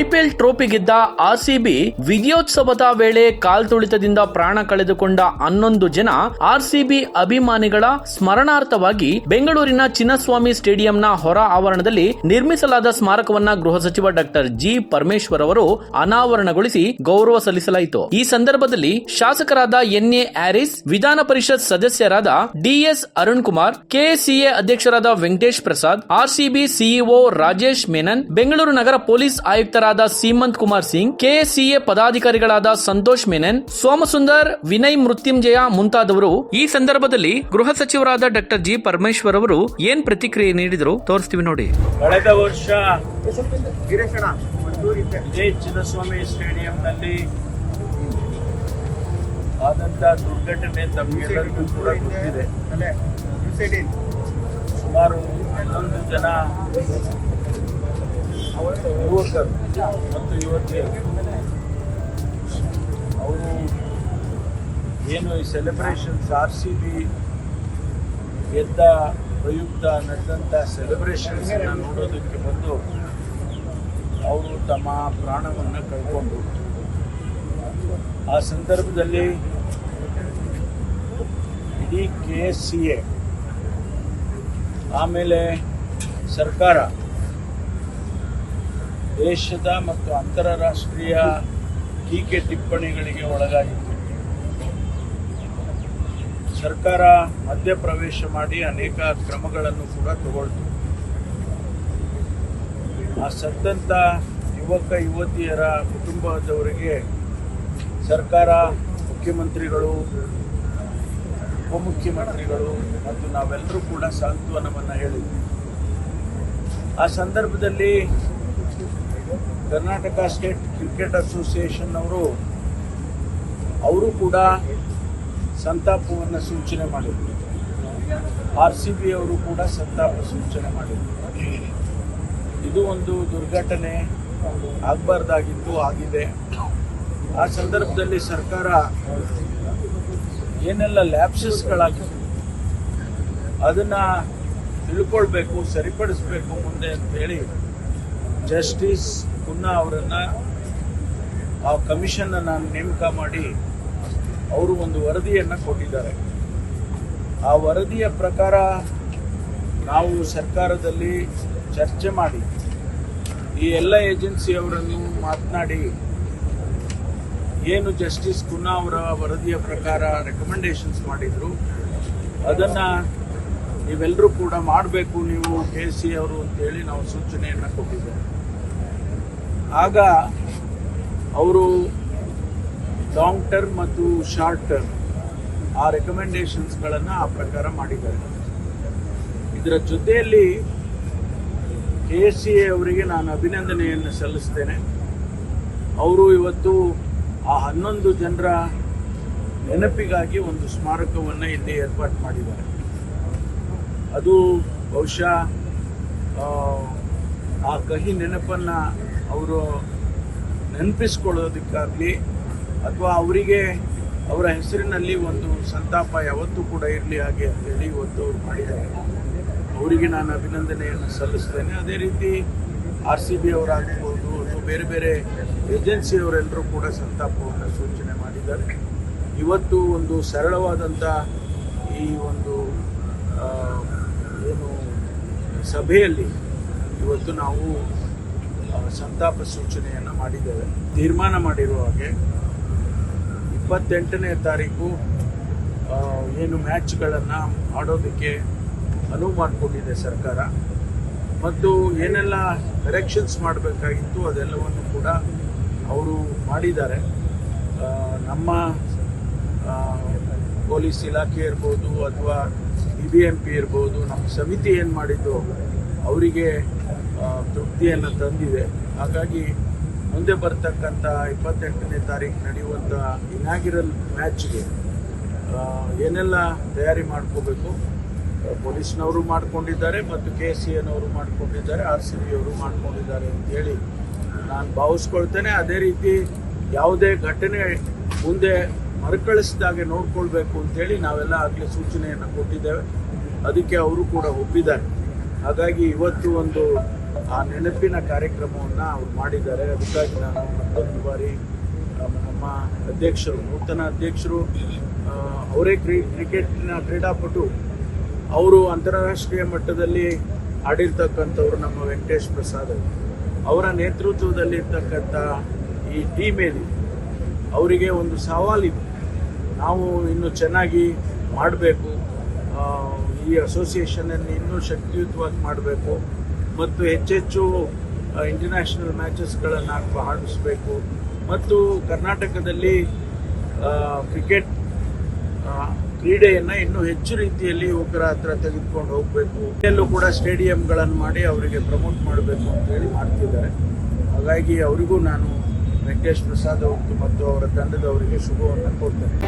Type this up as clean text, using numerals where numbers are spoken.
IPL trophy ಗೆದ್ದ RCB ವಿಜಯೋತ್ಸವದ ವೇಳೆ ಕಾಲ್ತುಳಿತದಿಂದ ಪ್ರಾಣ ಕಳೆದುಕೊಂಡ 11 ಜನ ಆರ್ಸಿಬಿ ಅಭಿಮಾನಿಗಳ ಸ್ಮರಣಾರ್ಥವಾಗಿ ಬೆಂಗಳೂರಿನ ಚಿನ್ನಸ್ವಾಮಿ ಸ್ಟೇಡಿಯಂನ ಹೊರ ಆವರಣದಲ್ಲಿ ನಿರ್ಮಿಸಲಾದ ಸ್ಮಾರಕವನ್ನ ಗೃಹ ಸಚಿವ ಡಾಕ್ಟರ್ ಜಿ ಪರಮೇಶ್ವರ್ ಅವರು ಅನಾವರಣಗೊಳಿಸಿ ಗೌರವ ಸಲ್ಲಿಸಲಾಯಿತು. ಈ ಸಂದರ್ಭದಲ್ಲಿ ಶಾಸಕರಾದ ಎನ್ಎ ಹ್ಯಾರಿಸ್, ವಿಧಾನ ಪರಿಷತ್ ಸದಸ್ಯರಾದ ಡಿಎಸ್ ಅರುಣ್ ಕುಮಾರ್, ಕೆಎಸ್ಸಿಎ ಅಧ್ಯಕ್ಷರಾದ ವೆಂಕಟೇಶ್ ಪ್ರಸಾದ್, ಆರ್ಸಿಬಿ ಸಿಇಒ ರಾಜೇಶ್ ಮೆನನ್, ಬೆಂಗಳೂರು ನಗರ ಪೊಲೀಸ್ ಆಯುಕ್ತರಾದ ಸೀಮಂತ್ ಕುಮಾರ್ ಸಿಂಗ್, ಕೆಎಸ್ಸಿಎ ಪದಾಧಿಕಾರಿಗಳಾದ ಸಂತೋಷ್ ಮೆನನ್, ಸೋಮಸುಂದರ್, ವಿನಯ್ ಮೃತ್ಯುಂಜಯ ಮುಂತಾದವರು ಈ ಸಂದರ್ಭದಲ್ಲಿ ಗೃಹ ಸಚಿವರಾದ ಡಾಕ್ಟರ್ ಜಿ ಪರಮೇಶ್ವರ್ ಅವರು ಏನ್ ಪ್ರತಿಕ್ರಿಯೆ ನೀಡಿದ್ರು ತೋರಿಸ್ತೀವಿ ನೋಡಿ. ಕಳೆದ ವರ್ಷ ಇದೇ ಚಿನ್ನಸ್ವಾಮಿ ಸ್ಟೇಡಿಯಂನಲ್ಲಿ ಆದಂತ ದುರ್ಘಟನೆ ತಮಗೆಲ್ಲರಿಗೂ ಕೂಡ ಗೊತ್ತಿದೆ. ಸುಮಾರು 11 ಜನ ಯುವಕರು ಮತ್ತು ಯುವತಿಯರು ಅವರು ಏನು ಈ ಸೆಲೆಬ್ರೇಷನ್ಸ್ ಆರ್ಸಿಬಿ ಗೆದ್ದ ಪ್ರಯುಕ್ತ ನಡೆದಂಥ ಸೆಲೆಬ್ರೇಷನ್ಸ್ ನೋಡೋದಕ್ಕೆ ಬಂದು ಅವರು ತಮ್ಮ ಪ್ರಾಣವನ್ನು ಕಳ್ಕೊಂಡ್ರು. ಆ ಸಂದರ್ಭದಲ್ಲಿ ಇಡೀ ಕೆಎಸ್ಸಿಎ ಆಮೇಲೆ ಸರ್ಕಾರ ದೇಶದ ಮತ್ತು ಅಂತಾರಾಷ್ಟ್ರೀಯ ಟೀಕೆ ಟಿಪ್ಪಣಿಗಳಿಗೆ ಒಳಗಾಗಿತ್ತು. ಸರ್ಕಾರ ಮಧ್ಯಪ್ರವೇಶ ಮಾಡಿ ಅನೇಕ ಕ್ರಮಗಳನ್ನು ಕೂಡ ತಗೊಳ್ತು. ಆ ಸತ್ತಂತ ಯುವಕ ಯುವತಿಯರ ಕುಟುಂಬದವರಿಗೆ ಸರ್ಕಾರ, ಮುಖ್ಯಮಂತ್ರಿಗಳು, ಉಪಮುಖ್ಯಮಂತ್ರಿಗಳು ಮತ್ತು ನಾವೆಲ್ಲರೂ ಕೂಡ ಸಾಂತ್ವನವನ್ನು ಹೇಳಿದ್ವಿ. ಆ ಸಂದರ್ಭದಲ್ಲಿ ಕರ್ನಾಟಕ ಸ್ಟೇಟ್ ಕ್ರಿಕೆಟ್ ಅಸೋಸಿಯೇಷನ್ ಅವರು ಕೂಡ ಸಂತಾಪವನ್ನು ಸೂಚನೆ ಮಾಡಿದರು. ಆರ್ಸಿಬಿ ಅವರು ಕೂಡ ಸಂತಾಪ ಸೂಚನೆ ಮಾಡಿದರು. ಇದು ಒಂದು ದುರ್ಘಟನೆ, ಆಗಬಾರ್ದಾಗಿತ್ತು, ಆಗಿದೆ. ಆ ಸಂದರ್ಭದಲ್ಲಿ ಸರ್ಕಾರ ಏನೆಲ್ಲ ಲ್ಯಾಪ್ಸಸ್ಗಳಾಗಿತ್ತು ಅದನ್ನು ತಿಳ್ಕೊಳ್ಬೇಕು, ಸರಿಪಡಿಸಬೇಕು ಮುಂದೆ ಅಂತೇಳಿ ಜಸ್ಟಿಸ್ ಪುನಃ ಅವರನ್ನು ಆ ಕಮಿಷನ್ನ ನೇಮಕ ಮಾಡಿ ಅವರು ಒಂದು ವರದಿಯನ್ನು ಕೊಟ್ಟಿದ್ದಾರೆ. ಆ ವರದಿಯ ಪ್ರಕಾರ ನಾವು ಸರ್ಕಾರದಲ್ಲಿ ಚರ್ಚೆ ಮಾಡಿ ಈ ಎಲ್ಲ ಏಜೆನ್ಸಿಯವರನ್ನು ಮಾತನಾಡಿ ಏನು ಜಸ್ಟಿಸ್ ಪುನಃ ಅವರ ವರದಿಯ ಪ್ರಕಾರ ರೆಕಮೆಂಡೇಶನ್ಸ್ ಮಾಡಿದ್ರು ಅದನ್ನು ನೀವೆಲ್ಲರೂ ಕೂಡ ಮಾಡಬೇಕು, ನೀವು ಕೆಸಿ ಅವರು ಅಂತೇಳಿ ನಾವು ಸೂಚನೆಯನ್ನು ಕೊಟ್ಟಿದ್ದೇವೆ. ಆಗ ಅವರು ಲಾಂಗ್ ಟರ್ಮ್ ಮತ್ತು ಶಾರ್ಟ್ ಟರ್ಮ್ ಆ ರೆಕಮೆಂಡೇಶನ್ಸ್ಗಳನ್ನು ಆ ಪ್ರಕಾರ ಮಾಡಿದ್ದಾರೆ. ಇದರ ಜೊತೆಯಲ್ಲಿ ಕೆಎಸ್ಸಿಎ ಅವರಿಗೆ ನಾನು ಅಭಿನಂದನೆಯನ್ನು ಸಲ್ಲಿಸ್ತೇನೆ. ಅವರು ಇವತ್ತು ಆ 11 ಜನರ ನೆನಪಿಗಾಗಿ ಒಂದು ಸ್ಮಾರಕವನ್ನು ಇಲ್ಲಿ ಏರ್ಪಾಡು ಮಾಡಿದ್ದಾರೆ. ಅದು ಬಹುಶಃ ಆ ಕಹಿ ನೆನಪನ್ನು ಅವರು ನೆನಪಿಸ್ಕೊಳ್ಳೋದಕ್ಕಾಗಲಿ ಅಥವಾ ಅವರಿಗೆ ಅವರ ಹೆಸರಿನಲ್ಲಿ ಒಂದು ಸಂತಾಪ ಯಾವತ್ತೂ ಕೂಡ ಇರಲಿ ಹಾಗೆ ಅಂತೇಳಿ ಇವತ್ತು ಅವರು ಮಾಡಿದ್ದಾರೆ. ಅವರಿಗೆ ನಾನು ಅಭಿನಂದನೆಯನ್ನು ಸಲ್ಲಿಸ್ತೇನೆ. ಅದೇ ರೀತಿ ಆರ್ಸಿಬಿ ಅವರಾಗ್ಬೋದು ಅಥವಾ ಬೇರೆ ಬೇರೆ ಏಜೆನ್ಸಿಯವರೆಲ್ಲರೂ ಕೂಡ ಸಂತಾಪವನ್ನು ಸೂಚನೆ ಮಾಡಿದ್ದಾರೆ. ಇವತ್ತು ಒಂದು ಸರಳವಾದಂಥ ಈ ಒಂದು ಏನು ಸಭೆಯಲ್ಲಿ ಇವತ್ತು ನಾವು ಸಂತಾಪ ಸೂಚನೆಯನ್ನು ಮಾಡಿದ್ದೇವೆ. ತೀರ್ಮಾನ ಮಾಡಿರುವ ಹಾಗೆ 28ನೇ ತಾರೀಕು ಏನು ಮ್ಯಾಚ್ಗಳನ್ನು ಆಡೋದಕ್ಕೆ ಅನುವು ಮಾಡಿಕೊಂಡಿದೆ ಸರ್ಕಾರ. ಮತ್ತು ಏನೆಲ್ಲ ಕರೆಕ್ಷನ್ಸ್ ಮಾಡಬೇಕಾಗಿತ್ತು ಅದೆಲ್ಲವನ್ನು ಕೂಡ ಅವರು ಮಾಡಿದ್ದಾರೆ. ನಮ್ಮ ಪೊಲೀಸ್ ಇಲಾಖೆ ಇರ್ಬೋದು ಅಥವಾ BBMP ಇರ್ಬೋದು, ನಮ್ಮ ಸಮಿತಿ ಏನು ಮಾಡಿದ್ದು ಅವರಿಗೆ ತೃಪ್ತಿಯನ್ನು ತಂದಿದೆ. ಹಾಗಾಗಿ ಮುಂದೆ ಬರ್ತಕ್ಕಂಥ 28ನೇ ತಾರೀಕು ನಡೆಯುವಂಥ ಇನಾಗಿರಲ್ ಮ್ಯಾಚ್ಗೆ ಏನೆಲ್ಲ ತಯಾರಿ ಮಾಡ್ಕೋಬೇಕು ಪೊಲೀಸ್ನವರು ಮಾಡ್ಕೊಂಡಿದ್ದಾರೆ ಮತ್ತು KCNವರು ಮಾಡ್ಕೊಂಡಿದ್ದಾರೆ, RCB ಅವರು ಮಾಡ್ಕೊಂಡಿದ್ದಾರೆ ಅಂತೇಳಿ ನಾನು ಭಾವಿಸ್ಕೊಳ್ತೇನೆ. ಅದೇ ರೀತಿ ಯಾವುದೇ ಘಟನೆ ಮುಂದೆ ಮರುಕಳಿಸಿದಾಗೆ ನೋಡ್ಕೊಳ್ಬೇಕು ಅಂತೇಳಿ ನಾವೆಲ್ಲ ಆಗಲೇ ಸೂಚನೆಯನ್ನು ಕೊಟ್ಟಿದ್ದೇವೆ. ಅದಕ್ಕೆ ಅವರು ಕೂಡ ಒಪ್ಪಿದ್ದಾರೆ. ಹಾಗಾಗಿ ಇವತ್ತು ಒಂದು ಆ ನೆನಪಿನ ಕಾರ್ಯಕ್ರಮವನ್ನು ಅವ್ರು ಮಾಡಿದ್ದಾರೆ. ಅದಕ್ಕಾಗಿ ನಾನು ಮತ್ತೊಂದು ಬಾರಿ ನಮ್ಮ ಅಧ್ಯಕ್ಷರು, ನೂತನ ಅಧ್ಯಕ್ಷರು, ಅವರೇ ಕ್ರಿಕೆಟ್ನ ಕ್ರೀಡಾಪಟು, ಅವರು ಅಂತಾರಾಷ್ಟ್ರೀಯ ಮಟ್ಟದಲ್ಲಿ ಆಡಿರ್ತಕ್ಕಂಥವ್ರು ನಮ್ಮ ವೆಂಕಟೇಶ್ ಪ್ರಸಾದ್ ಅವರ ನೇತೃತ್ವದಲ್ಲಿರ್ತಕ್ಕಂಥ ಈ ಟೀಮ್ ಏನಿದೆ ಅವರಿಗೆ ಒಂದು ಸವಾಲಿದೆ. ನಾವು ಇನ್ನೂ ಚೆನ್ನಾಗಿ ಮಾಡಬೇಕು, ಈ ಅಸೋಸಿಯೇಷನನ್ನು ಇನ್ನೂ ಶಕ್ತಿಯುತವಾಗಿ ಮಾಡಬೇಕು ಮತ್ತು ಹೆಚ್ಚೆಚ್ಚು ಇಂಟರ್ನ್ಯಾಷನಲ್ ಮ್ಯಾಚಸ್ಗಳನ್ನು ಆಡಿಸಬೇಕು ಮತ್ತು ಕರ್ನಾಟಕದಲ್ಲಿ ಕ್ರಿಕೆಟ್ ಕ್ರೀಡೆಯನ್ನು ಇನ್ನೂ ಹೆಚ್ಚು ರೀತಿಯಲ್ಲಿ ಯುವಕರ ಹತ್ರ ತೆಗೆದುಕೊಂಡು ಹೋಗಬೇಕು. ಎಲ್ಲೂ ಕೂಡ ಸ್ಟೇಡಿಯಂಗಳನ್ನು ಮಾಡಿ ಅವರಿಗೆ ಪ್ರಮೋಟ್ ಮಾಡಬೇಕು ಅಂತೇಳಿ ಮಾಡ್ತಿದ್ದಾರೆ. ಹಾಗಾಗಿ ಅವರಿಗೂ ನಾನು ವೆಂಕಟೇಶ್ ಪ್ರಸಾದ್ ಮತ್ತು ಅವರ ತಂಡದವರಿಗೆ ಶುಭವನ್ನು ಕೊಡ್ತೇನೆ.